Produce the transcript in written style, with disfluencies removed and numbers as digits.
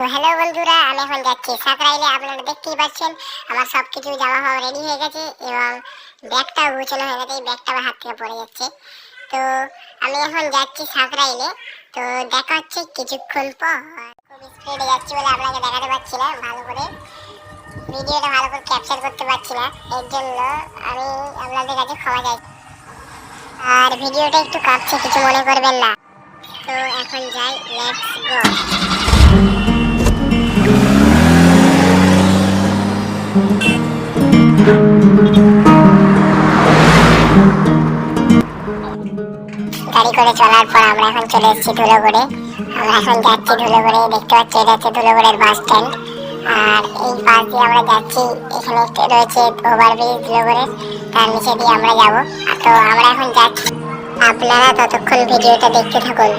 তো হ্যালো বন্ধুরা, আমি এখন যাচ্ছি সাকরাইলে। আপনারা দেখতেই পাচ্ছেন আমার সবকিছু জামা কাপড় রেডি হয়ে গেছে এবং ব্যাগটাও গুছানো হয়ে গেছে। এই ব্যাগটা আমার হাত থেকে পড়ে যাচ্ছে। তো আমি এখন যাচ্ছি সাকরাইলে। তো দেখা হচ্ছে কিছুক্ষণ পর। খুব স্পিডে যাচ্ছি বলে আপনাকে দেখাতে পারছি না, ভালো করে ভিডিওটা ভালো করে ক্যাপচার করতে পারছি না। এর জন্য আমি আপনাদের কাছে ক্ষমা চাই। আর ভিডিওটা একটু কাঁপছে, কিছু মনে করবেন না। তো এখন যাই, লেটস গো। গাড়ি করে চলার পর আমরা এখন চলে এসেছি ধুলোগড়ে। আমরা এখন যাচ্ছি ধুলোগড়ে। দেখতে পাচ্ছি এটা হচ্ছে ধুলোগড়ের বাস স্ট্যান্ড। আর এই পাশ দিয়ে আমরা যাচ্ছি, এখানে রয়েছে ওভারব্রিজ ধুলোগড়ের, তার নিচে দিয়ে আমরা যাব। তো আমরা এখন যাচ্ছি, আপনারা ততক্ষণ ভিডিওটা দেখতে থাকুন।